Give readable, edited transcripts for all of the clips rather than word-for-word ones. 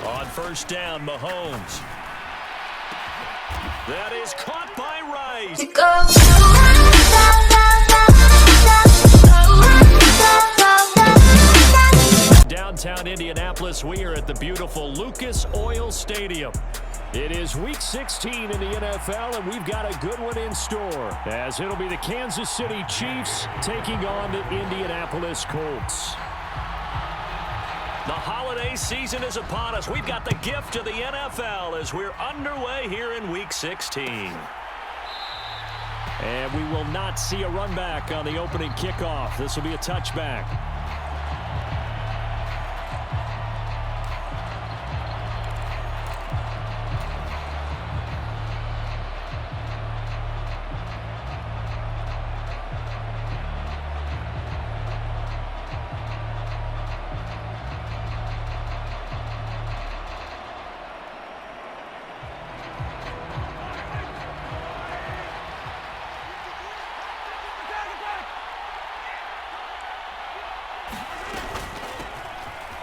On first down, Mahomes. That is caught by Rice. Downtown Indianapolis, we are at the beautiful Lucas Oil Stadium. It is Week 16 in the NFL, and we've got a good one in store, as it'll be the Kansas City Chiefs taking on the Indianapolis Colts. The holiday season is upon us. We've got the gift of the NFL as we're underway here in Week 16. And we will not see a run back on the opening kickoff. This will be a touchback.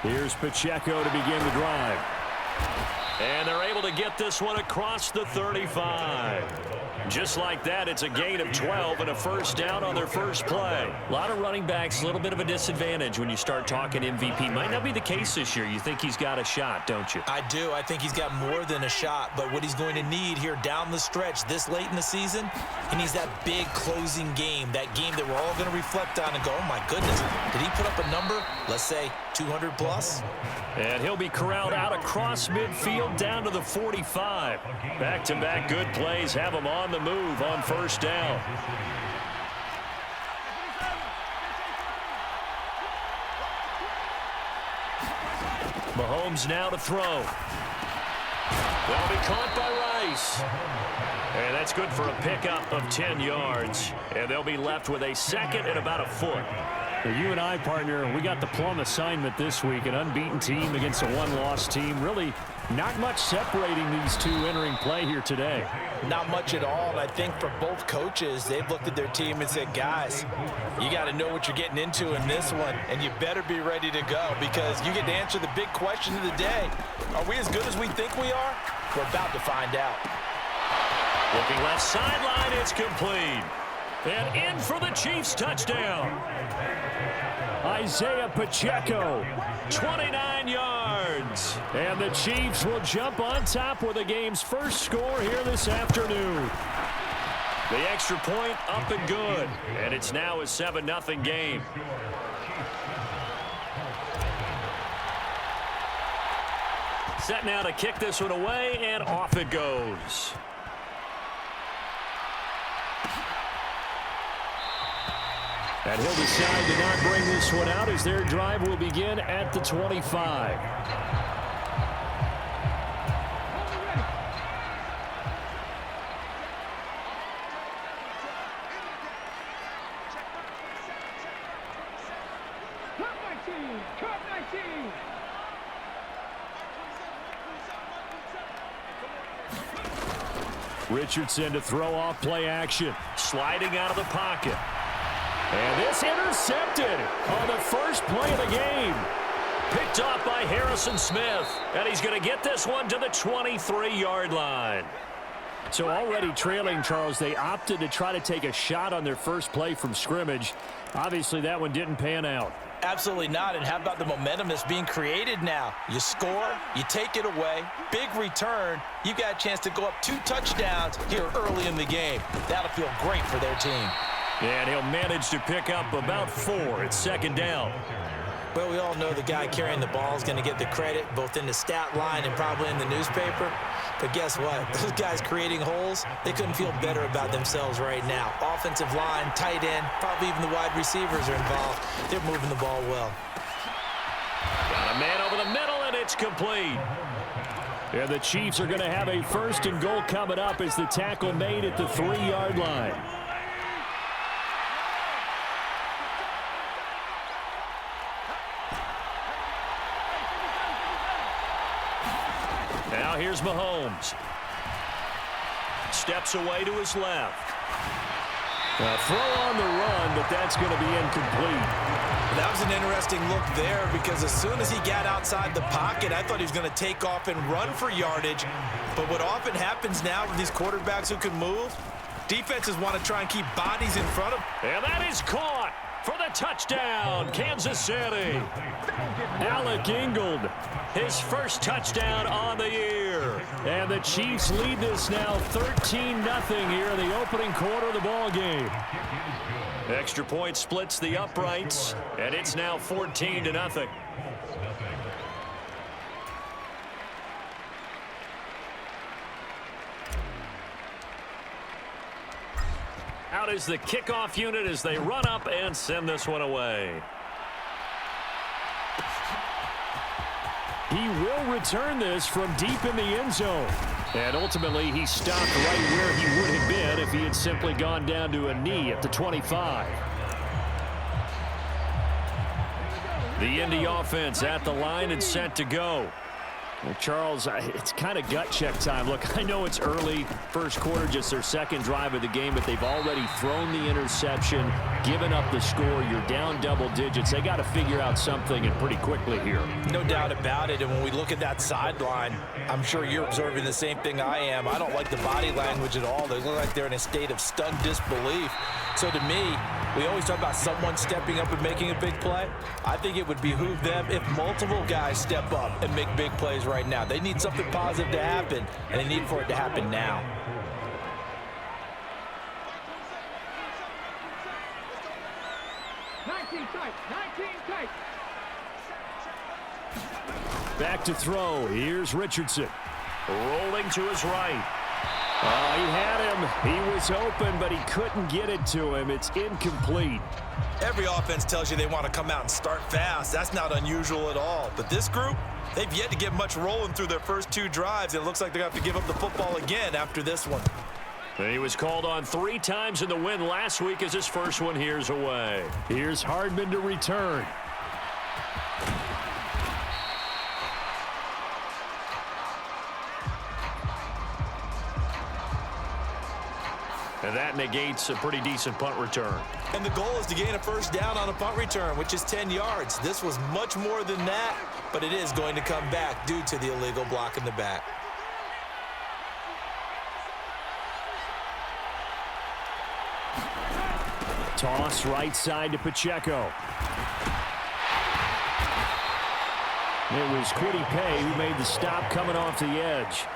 Here's Pacheco to begin the drive. And they're able to get this one across the 35. Just like that, it's a gain of 12 and a first down on their first play. A lot of running backs, a little bit of a disadvantage when you start talking MVP. Might not be the case this year. You think he's got a shot, don't you? I do. I think he's got more than a shot. But what he's going to need here down the stretch this late in the season, he needs that big closing game, that game that we're all going to reflect on and go, oh, my goodness, did he put up a number, let's say, 200 plus? And he'll be corralled out across midfield down to the 45. Back-to-back good plays have him on the move on first down. Mahomes now to throw. That'll be caught by Rice. And that's good for a pickup of 10 yards. And they'll be left with a second and about a foot. For you and I, partner, we got the plum assignment this week. An unbeaten team against a one-loss team. Really not much separating these two entering play here today. Not much at all. And I think for both coaches, they've looked at their team and said, guys, you got to know what you're getting into in this one, and you better be ready to go because you get to answer the big question of the day. Are we as good as we think we are? We're about to find out. Looking left sideline, it's complete. And in for the Chiefs touchdown. Isaiah Pacheco, 29 yards. And the Chiefs will jump on top with the game's first score here this afternoon. The extra point up and good. And it's now a 7-0 game. Set now to kick this one away, and off it goes. And he'll decide to not bring this one out as their drive will begin at the 25. Richardson to throw off play action. Sliding out of the pocket. And this intercepted on the first play of the game. Picked off by Harrison Smith. And he's going to get this one to the 23-yard line. So already trailing, Charles, they opted to try to take a shot on their first play from scrimmage. Obviously, that one didn't pan out. Absolutely not. And how about the momentum that's being created now? You score, you take it away, big return. You got a chance to go up 2 touchdowns here early in the game. That'll feel great for their team. And he'll manage to pick up about 4 at second down. Well, we all know the guy carrying the ball is going to get the credit, both in the stat line and probably in the newspaper. But guess what? Those guys creating holes, they couldn't feel better about themselves right now. Offensive line, tight end, probably even the wide receivers are involved. They're moving the ball well. Got a man over the middle, and it's complete. And the Chiefs are going to have a first and goal coming up as the tackle made at the 3-yard line. Now here's Mahomes. Steps away to his left. Throw on the run, but that's going to be incomplete. That was an interesting look there because as soon as he got outside the pocket, I thought he was going to take off and run for yardage. But what often happens now with these quarterbacks who can move, defenses want to try and keep bodies in front of them. And that is caught for the touchdown, Kansas City. Alec Ingold, his first touchdown on the year. And the Chiefs lead this now 13-0 here in the opening quarter of the ball game. Extra point splits the uprights, and it's now 14-0. Out is the kickoff unit as they run up and send this one away. He will return this from deep in the end zone. And ultimately, he stopped right where he would have been if he had simply gone down to a knee at the 25. The Indy offense at the line and set to go. Well, Charles, it's kind of gut check time. Look, I know it's early, first quarter, just their second drive of the game, but they've already thrown the interception, given up the score. You're down double digits. They got to figure out something, and pretty quickly here. No doubt about it, and when we look at that sideline, I'm sure you're observing the same thing I am. I don't like the body language at all. They look like they're in a state of stunned disbelief. So to me, we always talk about someone stepping up and making a big play. I think it would behoove them if multiple guys step up and make big plays right now. They need something positive to happen, and they need for it to happen now. Back to throw. Here's Richardson. Rolling to his right. He had him. He was open, but he couldn't get it to him. It's incomplete. Every offense tells you they want to come out and start fast. That's not unusual at all. But this group, they've yet to get much rolling through their first two drives. It looks like they're going to have to give up the football again after this one. And he was called on 3 times in the win last week as his first one here's away. Here's Hardman to return. And that negates a pretty decent punt return. And the goal is to gain a first down on a punt return, which is 10 yards. This was much more than that, but it is going to come back due to the illegal block in the back. Toss right side to Pacheco. It was Kwity Paye who made the stop coming off the edge.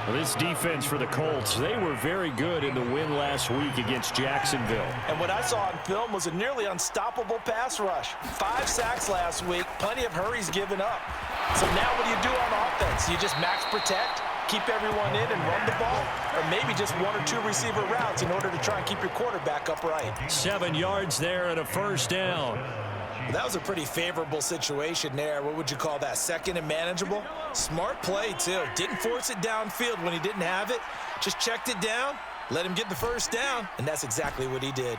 Well, this defense for the Colts, they were very good in the win last week against Jacksonville. And what I saw on film was a nearly unstoppable pass rush. 5 sacks last week, plenty of hurries given up. So now what do you do on offense? You just max protect, keep everyone in and run the ball, or maybe just 1 or 2 receiver routes in order to try and keep your quarterback upright. 7 yards there and a first down. That was a pretty favorable situation there. What would you call that? Second and manageable? Smart play, too. Didn't force it downfield when he didn't have it. Just checked it down, let him get the first down, and that's exactly what he did.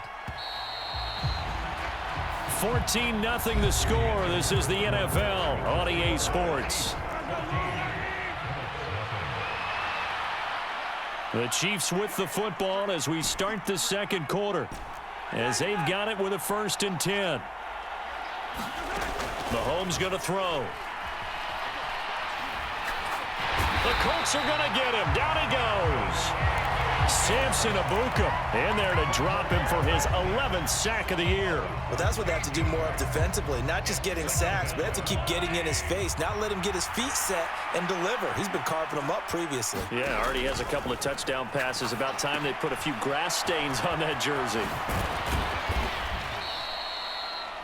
14-0 the score. This is the NFL on EA Sports. The Chiefs with the football as we start the second quarter, as they've got it with a 1st and 10. Mahomes going to throw. The Colts are going to get him. Down he goes. Samson Abuka in there to drop him for his 11th sack of the year. Well, that's what they have to do more of defensively. Not just getting sacks, but they have to keep getting in his face. Not let him get his feet set and deliver. He's been carving them up previously. Yeah, already has a couple of touchdown passes. About time they put a few grass stains on that jersey.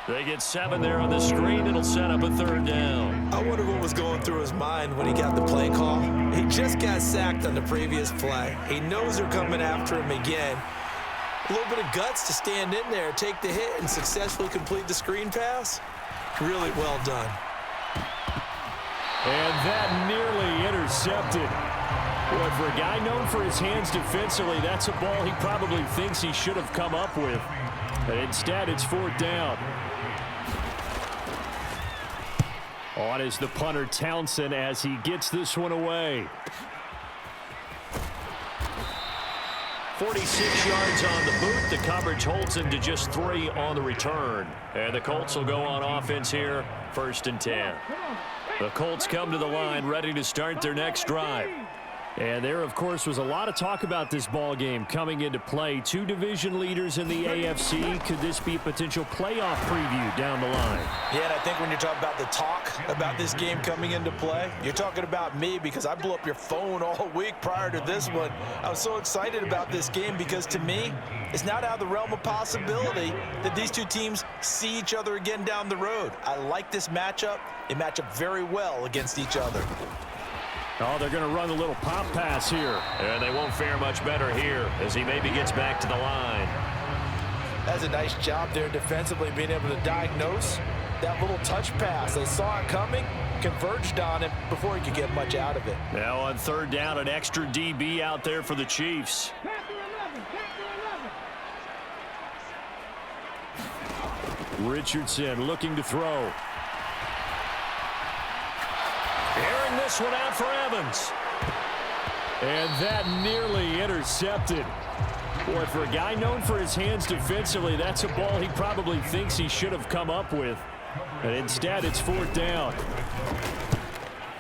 They get 7 there on the screen. It'll set up a 3rd down. I wonder what was going through his mind when he got the play call. He just got sacked on the previous play. He knows they're coming after him again. A little bit of guts to stand in there, take the hit, and successfully complete the screen pass. Really well done. And that nearly intercepted. Boy, for a guy known for his hands defensively, that's a ball he probably thinks he should have come up with. But instead, it's 4th down. On is the punter Townsend as he gets this one away. 46 yards on the boot. The coverage holds him to just 3 on the return. And the Colts will go on offense here, 1st and 10. The Colts come to the line ready to start their next drive. And there, of course, was a lot of talk about this ball game coming into play. 2 division leaders in the AFC. Could this be a potential playoff preview down the line? Yeah, and I think when you're talking about the talk about this game coming into play, you're talking about me because I blew up your phone all week prior to this one. I was so excited about this game because, to me, it's not out of the realm of possibility that these 2 teams see each other again down the road. I like this matchup. They match up very well against each other. Oh, they're going to run a little pop pass here. And they won't fare much better here as he maybe gets back to the line. That's a nice job there defensively, being able to diagnose that little touch pass. They saw it coming, converged on it before he could get much out of it. Now on 3rd down, an extra DB out there for the Chiefs. Richardson looking to throw. Airing this one out for Evans. And that nearly intercepted. Boy, for a guy known for his hands defensively, that's a ball he probably thinks he should have come up with. And instead, it's 4th down.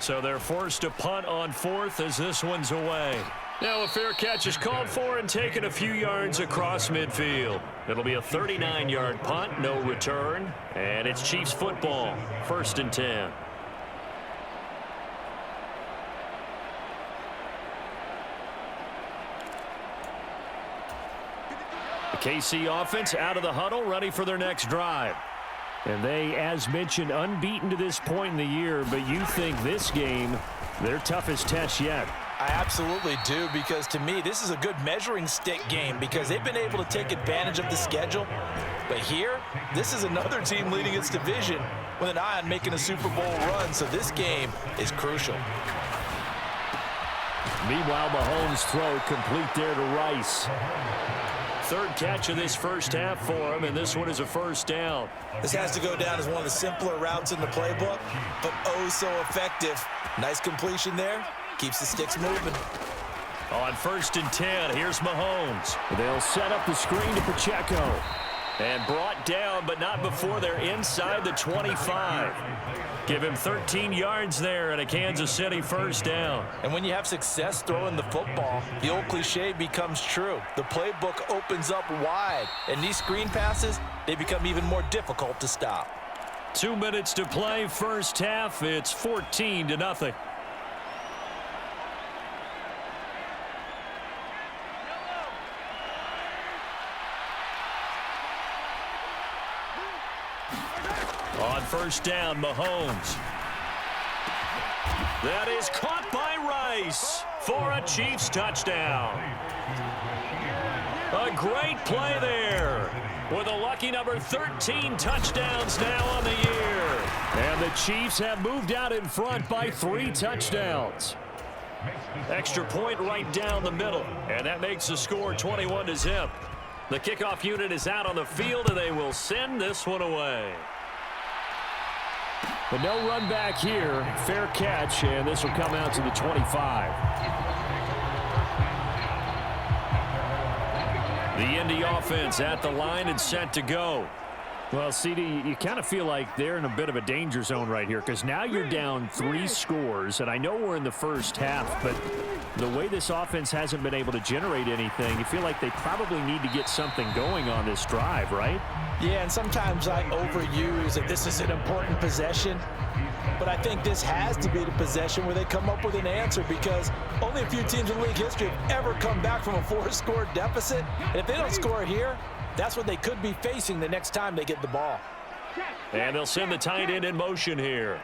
So they're forced to punt on 4th as this one's away. Now a fair catch is called for and taken a few yards across midfield. It'll be a 39-yard punt, no return. And it's Chiefs football, 1st and 10. The KC offense out of the huddle, ready for their next drive. And they, as mentioned, unbeaten to this point in the year, but you think this game, their toughest test yet. I absolutely do, because to me, this is a good measuring stick game because they've been able to take advantage of the schedule. But here, this is another team leading its division with an eye on making a Super Bowl run, so this game is crucial. Meanwhile, Mahomes' throw complete there to Rice. 3rd catch of this first half for him, and this one is a 1st down. This has to go down as one of the simpler routes in the playbook, but oh so effective. Nice completion there. Keeps the sticks moving. On 1st and 10, here's Mahomes. They'll set up the screen to Pacheco. And brought down, but not before they're inside the 25. Give him 13 yards there and a Kansas City 1st down. And when you have success throwing the football, the old cliche becomes true. The playbook opens up wide, and these screen passes, they become even more difficult to stop. 2 minutes to play, 1st half. It's 14-0. On 1st down, Mahomes. That is caught by Rice for a Chiefs touchdown. A great play there with a lucky number 13 touchdowns now on the year. And the Chiefs have moved out in front by 3 touchdowns. Extra point right down the middle, and that makes the score 21-0. The kickoff unit is out on the field, and they will send this one away. But no run back here. Fair catch, and this will come out to the 25. The Indy offense at the line and set to go. Well, CD, you kind of feel like they're in a bit of a danger zone right here because now you're down 3 scores, and I know we're in the first half, but the way this offense hasn't been able to generate anything, you feel like they probably need to get something going on this drive, right? Yeah, and sometimes I overuse that this is an important possession, but I think this has to be the possession where they come up with an answer because only a few teams in league history have ever come back from a 4-score deficit, and if they don't score here, that's what they could be facing the next time they get the ball. And they'll send the tight end in motion here.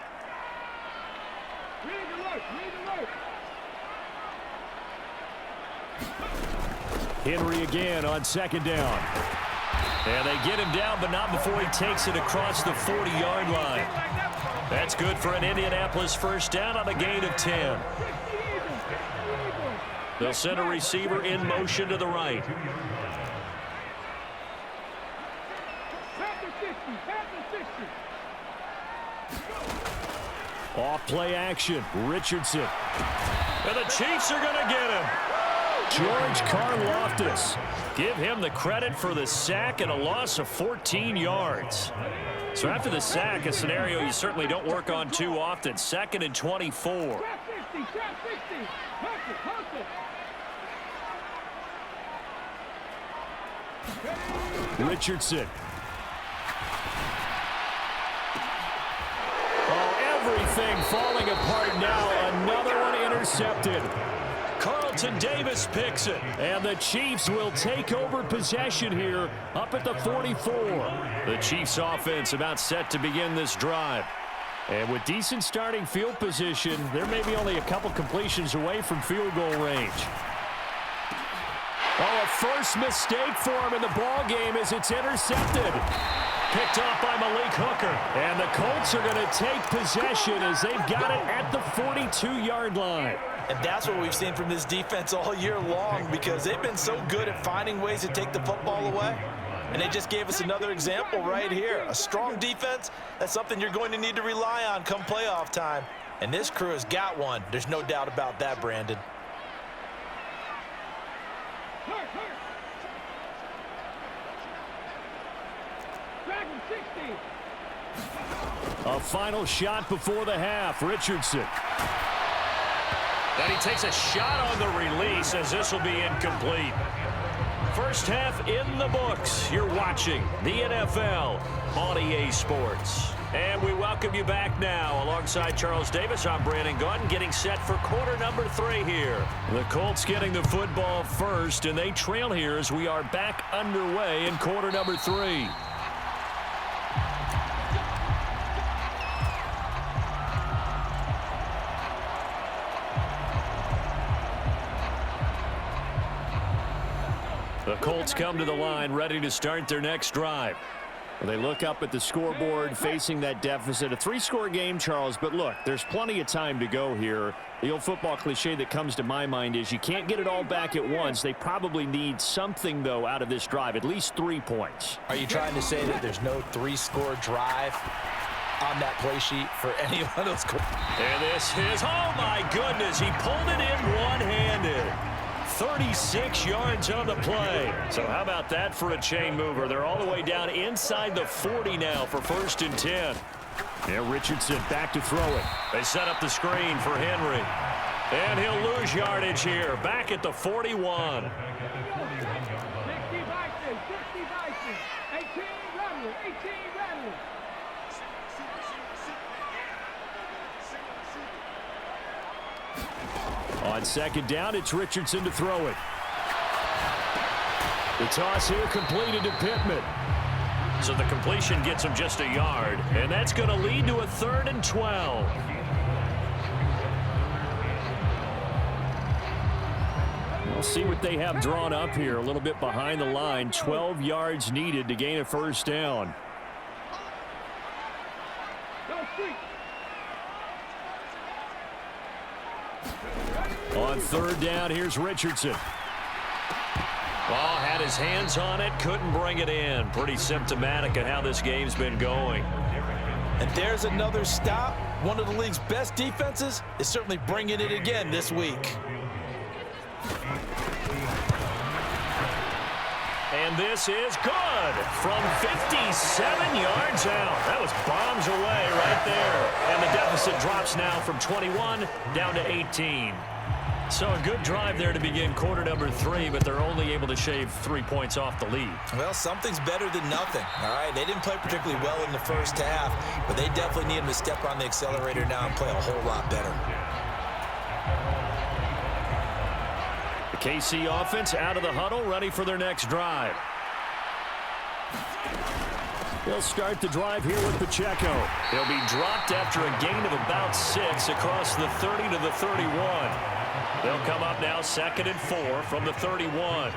Henry again on 2nd down. And they get him down, but not before he takes it across the 40-yard line. That's good for an Indianapolis 1st down on a gain of 10. They'll send a receiver in motion to the right. Off play action, Richardson. And the Chiefs are going to get him. George Karlaftis. Give him the credit for the sack and a loss of 14 yards. So after the sack, a scenario you certainly don't work on too often. 2nd and 24. Richardson. Oh, everything falling apart now. Another one intercepted. Carlton Davis picks it. And the Chiefs will take over possession here up at the 44. The Chiefs offense about set to begin this drive. And with decent starting field position, they're maybe only a couple completions away from field goal range. Oh, a first mistake for him in the ball game as it's intercepted. Picked off by Malik Hooker. And the Colts are going to take possession as they've got it at the 42-yard line. And that's what we've seen from this defense all year long, because they've been so good at finding ways to take the football away. And they just gave us another example right here. A strong defense, that's something you're going to need to rely on come playoff time. And this crew has got one. There's no doubt about that, Brandon. A final shot before the half. Richardson. And he takes a shot on the release as this will be incomplete. First half in the books. You're watching the NFL on EA Sports. And we welcome you back now. Alongside Charles Davis, I'm Brandon Gaudin, getting set for quarter number 3 here. The Colts getting the football first, and they trail here as we are back underway in quarter number 3. The Colts come to the line ready to start their next drive. They look up at the scoreboard facing that deficit. A 3-score game, Charles, but look, there's plenty of time to go here. The old football cliche that comes to my mind is you can't get it all back at once. They probably need something, though, out of this drive, at least 3 points. Are you trying to say that there's no 3-score drive on that play sheet for any one of those? And this is, oh my goodness, he pulled it in one-handed. 36 yards on the play. So how about that for a chain mover? They're all the way down inside the 40 now for 1st and 10. Yeah, Richardson back to throw it. They set up the screen for Henry. And he'll lose yardage here. Back at the 41. On 2nd down, it's Richardson to throw it. The toss here completed to Pittman. So the completion gets him just a yard, and that's going to lead to a 3rd and 12. We'll see what they have drawn up here. A little bit behind the line. 12 yards needed to gain a 1st down. On 3rd down, here's Richardson. Ball had his hands on it, couldn't bring it in. Pretty symptomatic of how this game's been going. And there's another stop. One of the league's best defenses is certainly bringing it again this week. And this is good from 57 yards out. That was bombs away right there. And the deficit drops now from 21 down to 18. So a good drive there to begin quarter number 3, but they're only able to shave 3 points off the lead. Well, something's better than nothing, all right? They didn't play particularly well in the first half, but they definitely need him to step on the accelerator now and play a whole lot better. The KC offense out of the huddle, ready for their next drive. They'll start the drive here with Pacheco. He'll be dropped after a gain of about 6 across the 30 to the 31. They'll come up now 2nd and 4 from the 31.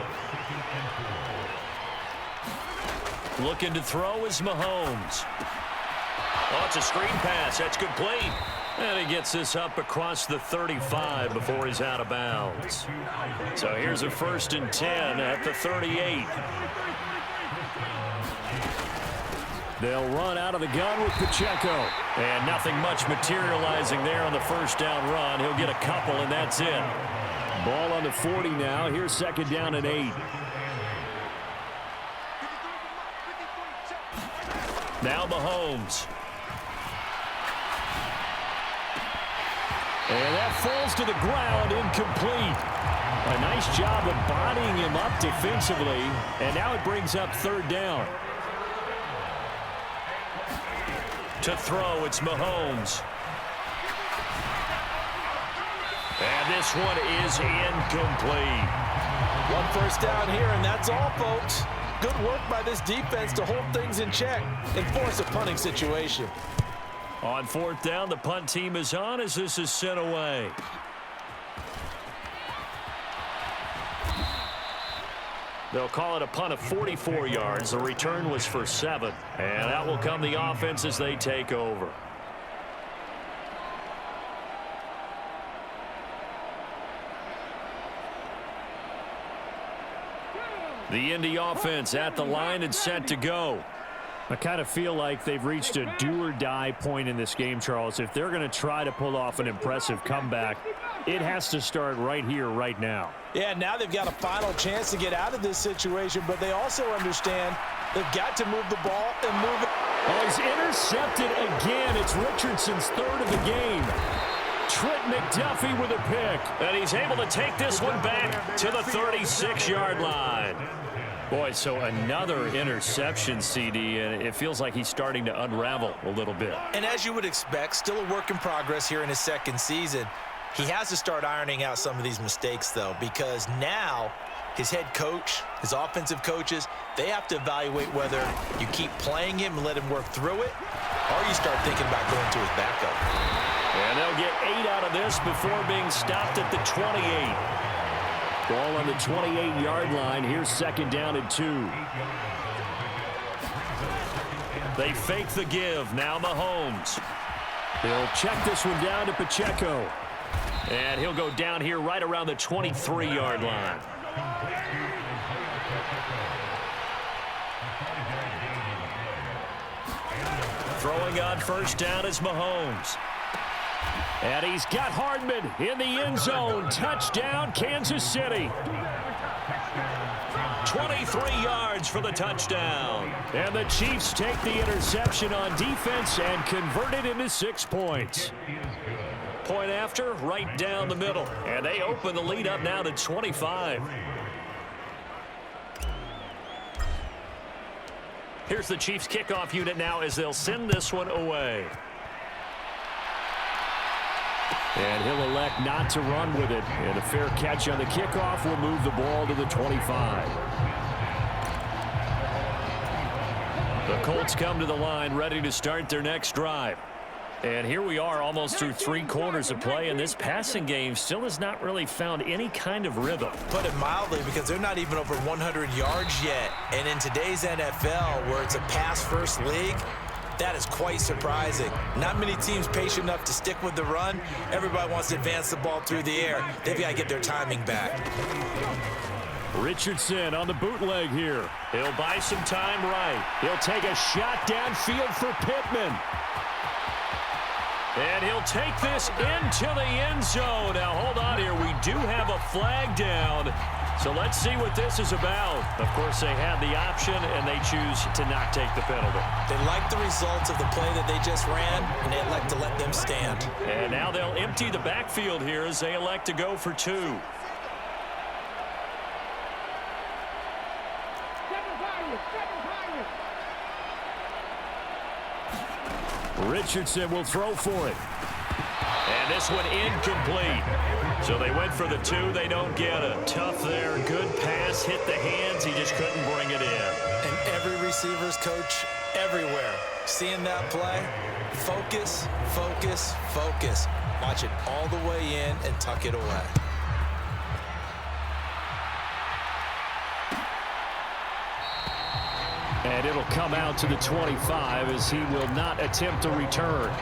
Looking to throw is Mahomes. Oh, it's a screen pass. That's complete. And he gets this up across the 35 before he's out of bounds. So here's a 1st and 10 at the 38. They'll run out of the gun with Pacheco. And nothing much materializing there on the first down run. He'll get a couple, and that's it. Ball on the 40 now. Here's second down and 8. Now Mahomes. And that falls to the ground, incomplete. A nice job of bodying him up defensively. And now it brings up third down. To throw, it's Mahomes. And this one is incomplete. One first down here, and that's all, folks. Good work by this defense to hold things in check and force a punting situation. On fourth down, the punt team is on as this is sent away. They'll call it a punt of 44 yards. The return was for 7. And that will come the offense as they take over. The Indy offense at the line and set to go. I kind of feel like they've reached a do-or-die point in this game, Charles. If they're going to try to pull off an impressive comeback, it has to start right here, right now. Yeah, now they've got a final chance to get out of this situation, but they also understand they've got to move the ball and move it. Oh, he's intercepted again. It's Richardson's third of the game. Trent McDuffie with a pick. And he's able to take this one back to the 36-yard line. Boy, so another interception, CD, and it feels like he's starting to unravel a little bit. And as you would expect, still a work in progress here in his second season. He has to start ironing out some of these mistakes, though, because now his head coach, his offensive coaches, they have to evaluate whether you keep playing him and let him work through it, or you start thinking about going to his backup. And they'll get 8 out of this before being stopped at the 28. Ball on the 28-yard line. Here's second down and 2. They fake the give. Now Mahomes. They'll check this one down to Pacheco. And he'll go down here right around the 23-yard line. Throwing on first down is Mahomes. And he's got Hardman in the end zone. Touchdown, Kansas City. 23 yards for the touchdown. And the Chiefs take the interception on defense and convert it into 6 points. Point after, right down the middle. And they open the lead up now to 25. Here's the Chiefs kickoff unit now as they'll send this one away. And he'll elect not to run with it. And a fair catch on the kickoff will move the ball to the 25. The Colts come to the line ready to start their next drive. And here we are almost through 3 quarters of play, and this passing game still has not really found any kind of rhythm. Put it mildly, because they're not even over 100 yards yet. And in today's NFL, where it's a pass-first league, that is quite surprising. Not many teams patient enough to stick with the run. Everybody wants to advance the ball through the air. They've got to get their timing back. Richardson on the bootleg here. He'll buy some time right. He'll take a shot downfield for Pittman. And he'll take this into the end zone. Now, hold on here. We do have a flag down. So let's see what this is about. Of course, they had the option, and they choose to not take the penalty. They like the results of the play that they just ran, and they elect to let them stand. And now they'll empty the backfield here as they elect to go for 2. Richardson will throw for it. And this one incomplete. So they went for the 2. They don't get it. Tough there. Good pass. Hit the hands. He just couldn't bring it in. And every receiver's coach everywhere, seeing that play, focus, focus, focus. Watch it all the way in and tuck it away. And it'll come out to the 25 as he will not attempt to return.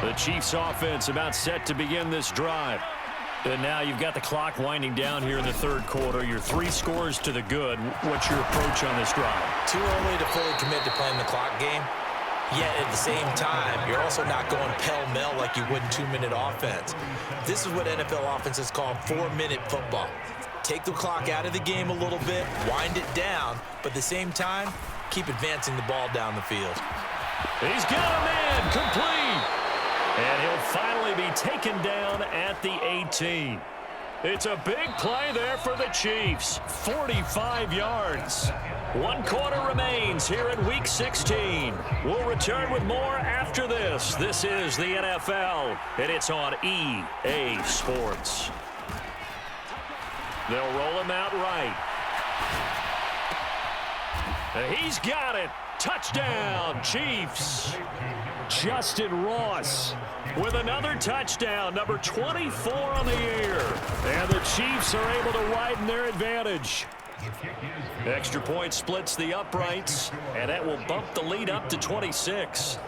The Chiefs offense about set to begin this drive. And now you've got the clock winding down here in the third quarter. You're 3 scores to the good. What's your approach on this drive? Too early to fully commit to playing the clock game. Yet at the same time, you're also not going pell-mell like you would in 2-minute offense. This is what NFL offenses call 4-minute football. Take the clock out of the game a little bit, wind it down, but at the same time, keep advancing the ball down the field. He's got a man complete. And he'll finally be taken down at the 18. It's a big play there for the Chiefs. 45 yards. 1 quarter remains here in Week 16. We'll return with more after this. This is the NFL, and it's on EA Sports. They'll roll him out right. He's got it. Touchdown, Chiefs. Justin Ross with another touchdown, number 24 on the year. And the Chiefs are able to widen their advantage. Extra point splits the uprights, and that will bump the lead up to 26.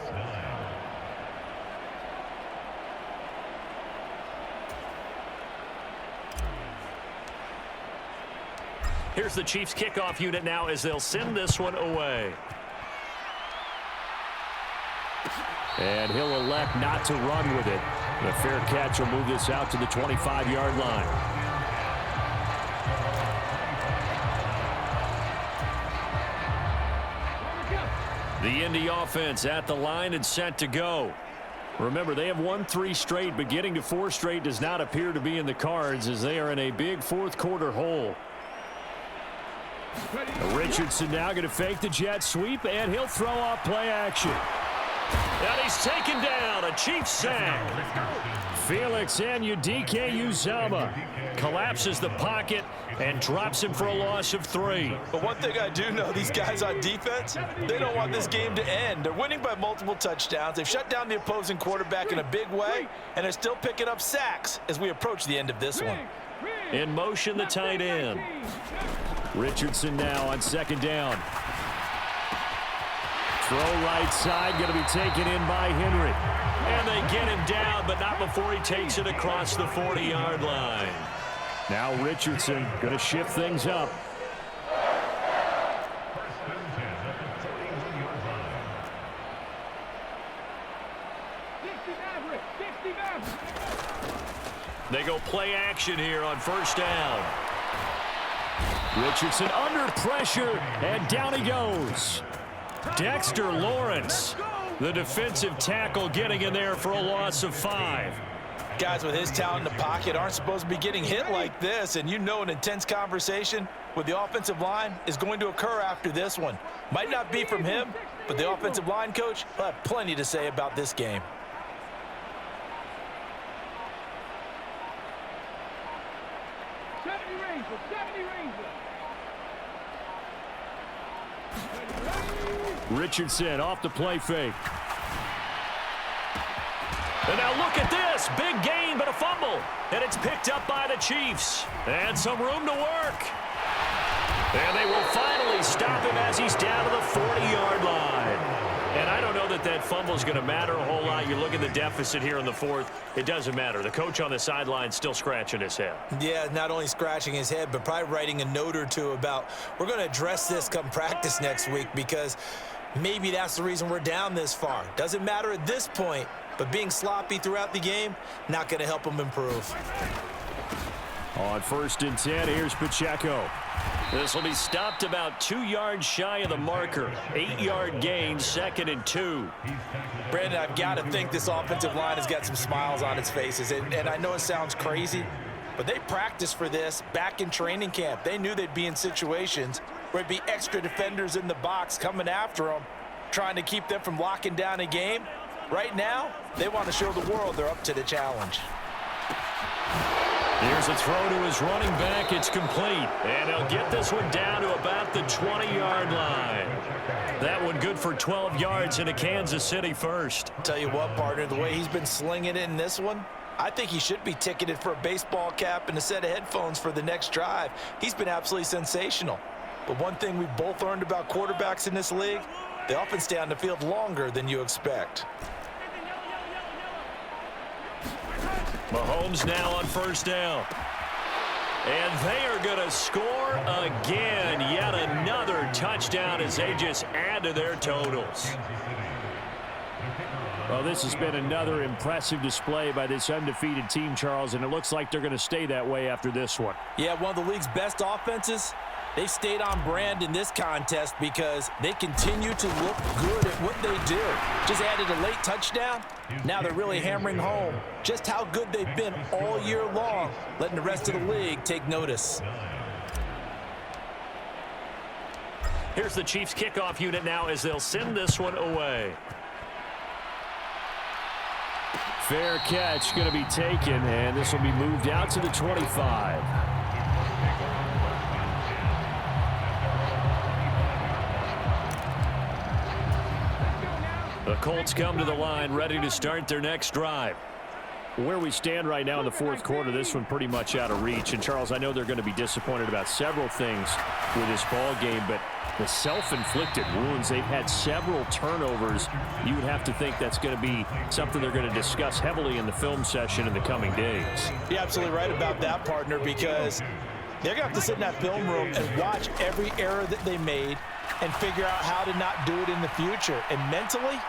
Here's the Chiefs kickoff unit now as they'll send this one away. And he'll elect not to run with it. The fair catch will move this out to the 25-yard line. The Indy offense at the line and set to go. Remember, they have won 3 straight, but getting to 4 straight does not appear to be in the cards as they are in a big fourth quarter hole. Richardson now going to fake the jet sweep, and he'll throw off play action. And he's taken down, a Chiefs sack. Felix Anudike-Uzomah collapses the pocket and drops him for a loss of 3. But one thing I do know, these guys on defense, they don't want this game to end. They're winning by multiple touchdowns. They've shut down the opposing quarterback in a big way, and they're still picking up sacks as we approach the end of this one. In motion, the tight end. Richardson now on second down. Throw right side, going to be taken in by Henry. And they get him down, but not before he takes it across the 40-yard line. Now Richardson going to shift things up. They go play action here on first down. Richardson under pressure, and down he goes. Dexter Lawrence, the defensive tackle, getting in there for a loss of 5. Guys with his talent in the pocket aren't supposed to be getting hit like this, and you know an intense conversation with the offensive line is going to occur after this one. Might not be from him, but the offensive line coach will have plenty to say about this game. Richardson off the play fake. And now look at this. Big gain, but a fumble. And it's picked up by the Chiefs. And some room to work. And they will finally stop him as he's down to the 40-yard line. And I don't know that that fumble is going to matter a whole lot. You look at the deficit here in the fourth. It doesn't matter. The coach on the sideline still scratching his head. Yeah, not only scratching his head, but probably writing a note or two about we're going to address this come practice next week because maybe that's the reason we're down this far. Doesn't matter at this point, but being sloppy throughout the game, not going to help him improve. On 1st and 10, here's Pacheco. This will be stopped about 2 yards shy of the marker. 8-yard gain, 2nd and 2. Brandon, I've got to think this offensive line has got some smiles on its faces. And I know it sounds crazy, but they practiced for this back in training camp. They knew they'd be in situations where it'd be extra defenders in the box coming after them, trying to keep them from locking down a game. Right now, they want to show the world they're up to the challenge. Here's a throw to his running back. It's complete. And he'll get this one down to about the 20-yard line. That one good for 12 yards into Kansas City first. Tell you what, partner, the way he's been slinging it in this one, I think he should be ticketed for a baseball cap and a set of headphones for the next drive. He's been absolutely sensational. But one thing we've both learned about quarterbacks in this league, they often stay on the field longer than you expect. Mahomes now on first down. And they are going to score again. Yet another touchdown as they just add to their totals. Well, this has been another impressive display by this undefeated team, Charles, and it looks like they're going to stay that way after this one. Yeah, one of the league's best offenses. They stayed on brand in this contest because they continue to look good at what they do. Just added a late touchdown. Now they're really hammering home just how good they've been all year long, letting the rest of the league take notice. Here's the Chiefs kickoff unit now as they'll send this one away. Fair catch going to be taken, and this will be moved out to the 25. The Colts come to the line, ready to start their next drive. Where we stand right now in the fourth quarter, this one pretty much out of reach. And, Charles, I know they're going to be disappointed about several things with this ball game, but the self-inflicted wounds, they've had several turnovers. You would have to think that's going to be something they're going to discuss heavily in the film session in the coming days. You're absolutely right about that, partner, because they're going to have to sit in that film room and watch every error that they made and figure out how to not do it in the future. And mentally,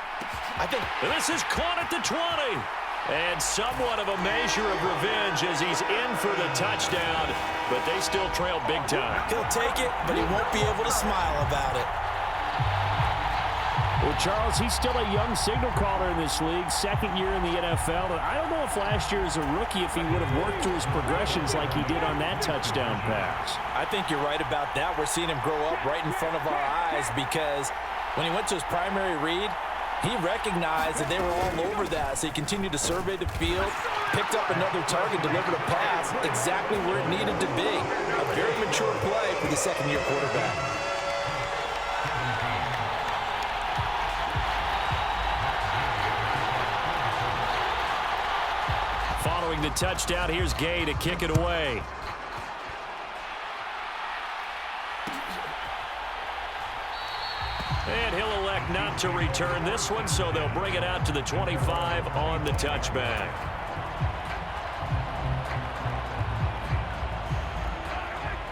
I think this is caught at the 20. And somewhat of a measure of revenge as he's in for the touchdown, but they still trail big time. He'll take it, but he won't be able to smile about it. Well, Charles, he's still a young signal caller in this league, second year in the NFL. And I don't know if last year as a rookie, if he would have worked through his progressions like he did on that touchdown pass. I think you're right about that. We're seeing him grow up right in front of our eyes because when he went to his primary read, he recognized that they were all over that, so he continued to survey the field, picked up another target, delivered a pass exactly where it needed to be. A very mature play for the second-year quarterback. Following the touchdown, here's Gay to kick it away. And he'll elect not to return this one, so they'll bring it out to the 25 on the touchback.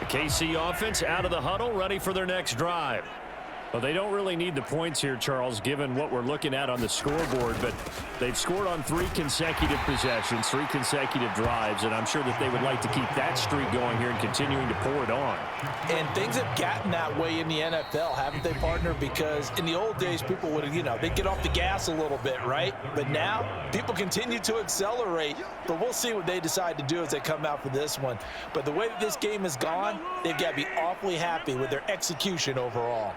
The KC offense out of the huddle, ready for their next drive. Well, they don't really need the points here, Charles, given what we're looking at on the scoreboard, but they've scored on 3 consecutive possessions, 3 consecutive drives, and I'm sure that they would like to keep that streak going here and continuing to pour it on. And things have gotten that way in the NFL, haven't they, partner? Because in the old days, people would, they'd get off the gas a little bit, right? But now, people continue to accelerate, but we'll see what they decide to do as they come out for this one. But the way that this game has gone, they've got to be awfully happy with their execution overall.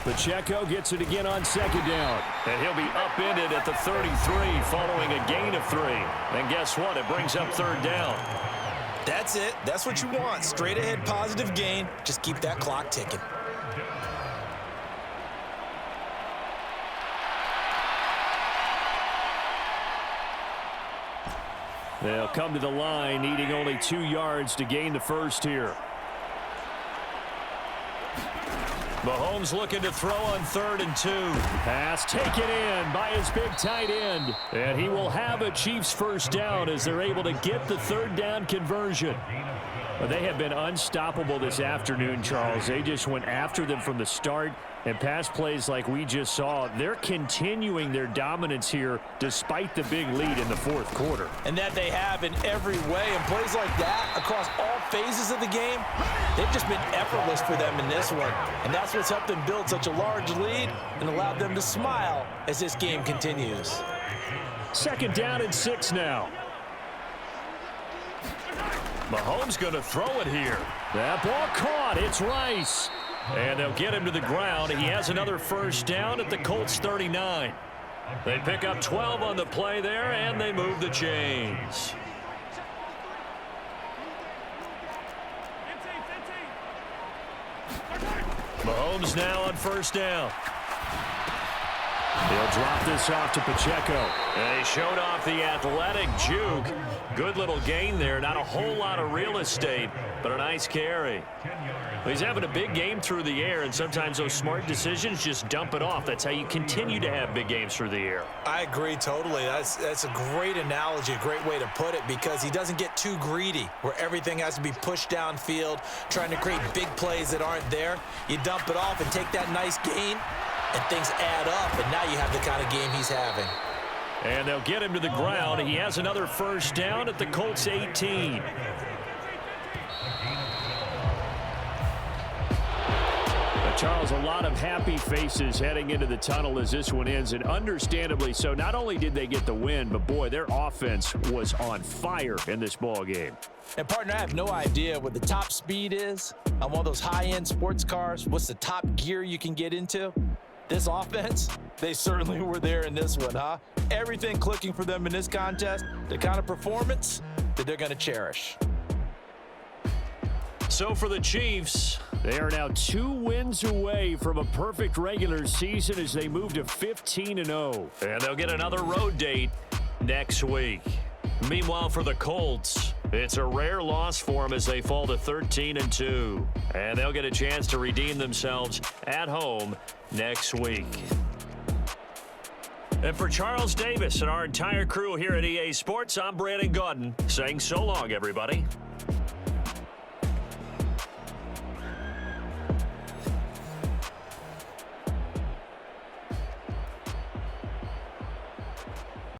Pacheco gets it again on second down. And he'll be upended at the 33 following a gain of 3. And guess what? It brings up third down. That's it. That's what you want. Straight ahead positive gain. Just keep that clock ticking. They'll come to the line, needing only 2 yards to gain the first here. Mahomes looking to throw on 3rd and 2. Pass taken in by his big tight end. And he will have a Chiefs first down as they're able to get the 3rd down conversion. Well, they have been unstoppable this afternoon, Charles. They just went after them from the start. And pass plays like we just saw, they're continuing their dominance here despite the big lead in the fourth quarter. And that they have in every way. And plays like that across all phases of the game, they've just been effortless for them in this one. And that's what's helped them build such a large lead and allowed them to smile as this game continues. 2nd down and 6 now. Mahomes going to throw it here. That ball caught. It's Rice. And they'll get him to the ground. He has another first down at the Colts 39. They pick up 12 on the play there, and they move the chains. Mahomes now on first down. He'll drop this off to Pacheco. And he showed off the athletic juke. Good little gain there. Not a whole lot of real estate, but a nice carry. He's having a big game through the air, and sometimes those smart decisions just dump it off. That's how you continue to have big games through the air. I agree totally. That's a great analogy, a great way to put it, because he doesn't get too greedy where everything has to be pushed downfield, trying to create big plays that aren't there. You dump it off and take that nice gain, and things add up, and now you have the kind of game he's having. And they'll get him to the ground. He has another first down at the Colts 18. Charles, a lot of happy faces heading into the tunnel as this one ends, and understandably so. Not only did they get the win, but boy, their offense was on fire in this ball game. And partner, I have no idea what the top speed is on one of those high-end sports cars. What's the top gear you can get into? This offense, they certainly were there in this one, huh? Everything clicking for them in this contest, the kind of performance that they're going to cherish. So for the Chiefs, they are now 2 wins away from a perfect regular season as they move to 15-0. And they'll get another road date next week. Meanwhile, for the Colts, it's a rare loss for them as they fall to 13-2. And they'll get a chance to redeem themselves at home next week. And for Charles Davis and our entire crew here at EA Sports, I'm Brandon Gaudin saying so long, everybody.